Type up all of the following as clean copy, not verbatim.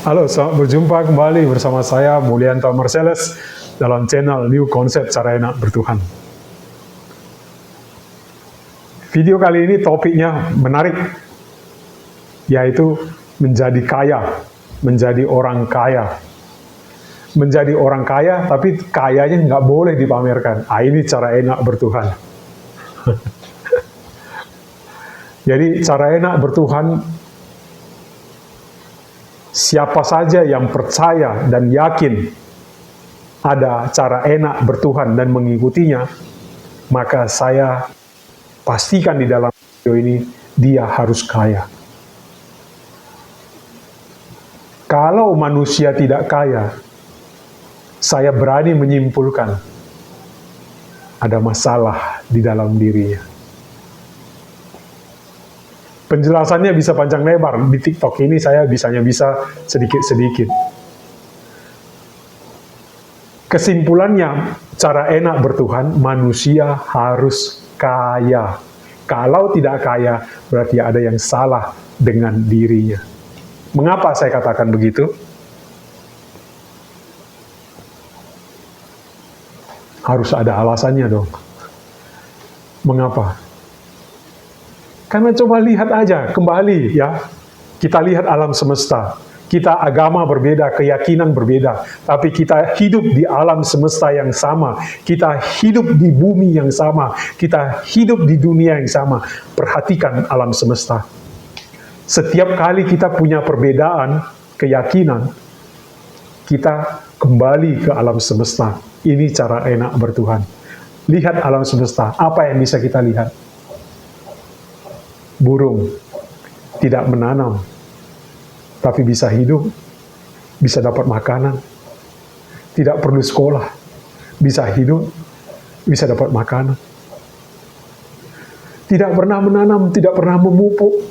Halo, selamat berjumpa kembali bersama saya Mulyanto Marcellus dalam channel New Concept Cara Enak Bertuhan. Video kali ini topiknya menarik, yaitu menjadi kaya, menjadi orang kaya. Menjadi orang kaya, tapi kayanya nggak boleh dipamerkan. Ini cara enak bertuhan. Jadi cara enak bertuhan, siapa saja yang percaya dan yakin ada cara enak bertuhan dan mengikutinya, maka saya pastikan di dalam video ini dia harus kaya. Kalau manusia tidak kaya, saya berani menyimpulkan ada masalah di dalam dirinya. Penjelasannya bisa panjang lebar. Di TikTok ini saya bisa sedikit-sedikit. Kesimpulannya, cara enak bertuhan, manusia harus kaya. Kalau tidak kaya, berarti ada yang salah dengan dirinya. Mengapa saya katakan begitu? Harus ada alasannya dong. Mengapa? Karena coba lihat aja, kembali ya, kita lihat alam semesta. Kita agama berbeda, keyakinan berbeda, tapi kita hidup di alam semesta yang sama. Kita hidup di bumi yang sama. Kita hidup di dunia yang sama. Perhatikan alam semesta. Setiap kali kita punya perbedaan keyakinan, kita kembali ke alam semesta. Ini cara enak bertuhan. Lihat alam semesta, apa yang bisa kita lihat? Burung tidak menanam, tapi bisa hidup, bisa dapat makanan, tidak perlu sekolah, bisa hidup, bisa dapat makanan. Tidak pernah menanam, tidak pernah memupuk,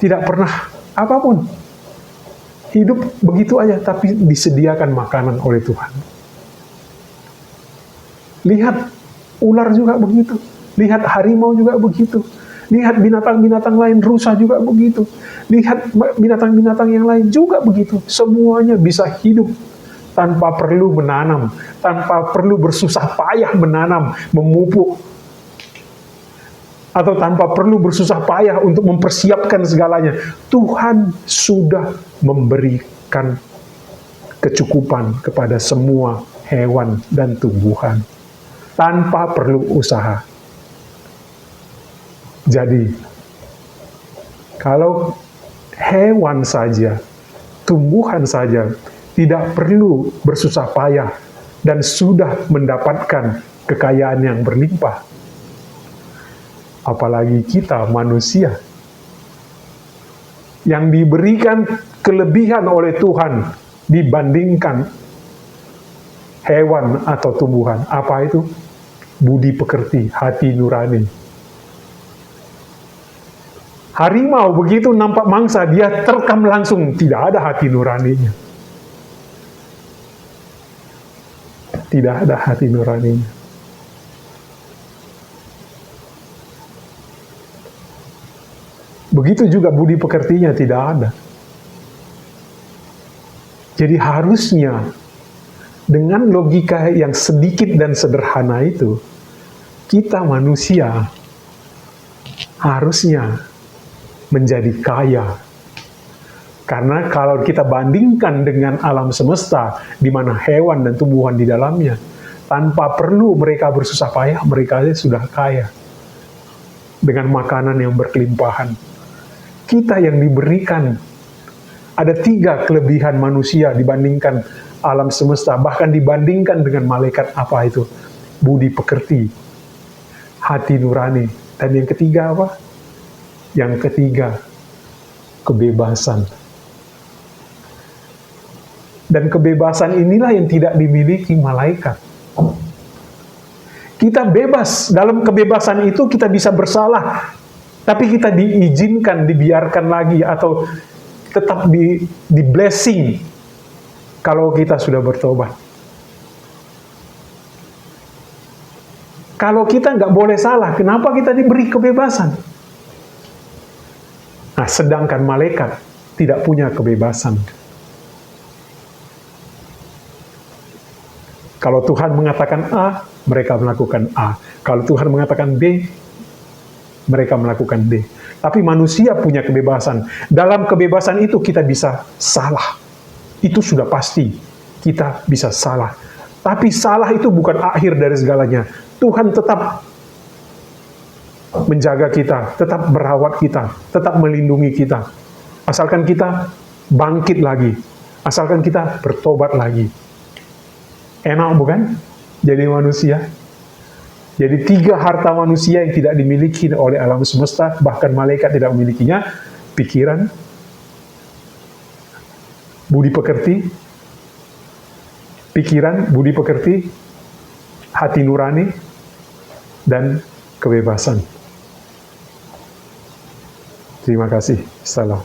tidak pernah apapun. Hidup begitu aja, tapi disediakan makanan oleh Tuhan. Lihat ular juga begitu, lihat harimau juga begitu. Lihat binatang-binatang lain, rusa juga begitu. Lihat binatang-binatang yang lain juga begitu. Semuanya bisa hidup tanpa perlu menanam, tanpa perlu bersusah payah menanam, memupuk. Atau tanpa perlu bersusah payah untuk mempersiapkan segalanya. Tuhan sudah memberikan kecukupan kepada semua hewan dan tumbuhan. Tanpa perlu usaha. Jadi, kalau hewan saja, tumbuhan saja, tidak perlu bersusah payah dan sudah mendapatkan kekayaan yang berlimpah, apalagi kita manusia, yang diberikan kelebihan oleh Tuhan dibandingkan hewan atau tumbuhan. Apa itu? Budi pekerti, hati nurani. Harimau begitu nampak mangsa, dia terkam langsung, tidak ada hati nuraninya. Tidak ada hati nuraninya. Begitu juga budi pekertinya tidak ada. Jadi harusnya dengan logika yang sedikit dan sederhana itu, kita manusia harusnya menjadi kaya. Karena kalau kita bandingkan dengan alam semesta, di mana hewan dan tumbuhan di dalamnya, tanpa perlu mereka bersusah payah, mereka sudah kaya. Dengan makanan yang berkelimpahan. Kita yang diberikan, ada 3 kelebihan manusia dibandingkan alam semesta, bahkan dibandingkan dengan malaikat. Apa itu? Budi pekerti, hati nurani, dan yang ketiga apa? Yang ketiga, kebebasan. Dan kebebasan inilah yang tidak dimiliki malaikat. Kita bebas, dalam kebebasan itu kita bisa bersalah, tapi kita diizinkan, dibiarkan lagi, atau tetap di blessing kalau kita sudah bertobat. Kalau kita nggak boleh salah, kenapa kita diberi kebebasan? Nah, sedangkan malaikat tidak punya kebebasan. Kalau Tuhan mengatakan A, mereka melakukan A. Kalau Tuhan mengatakan B, mereka melakukan D. Tapi manusia punya kebebasan. Dalam kebebasan itu kita bisa salah. Itu sudah pasti. Kita bisa salah. Tapi salah itu bukan akhir dari segalanya. Tuhan tetap menjaga kita, tetap merawat kita, tetap melindungi kita. Asalkan kita bangkit lagi. Asalkan kita bertobat lagi. Enak bukan? Jadi manusia. Jadi 3 harta manusia yang tidak dimiliki oleh alam semesta, bahkan malaikat tidak memilikinya: pikiran, budi pekerti, hati nurani, dan kebebasan. Terima kasih. Salam.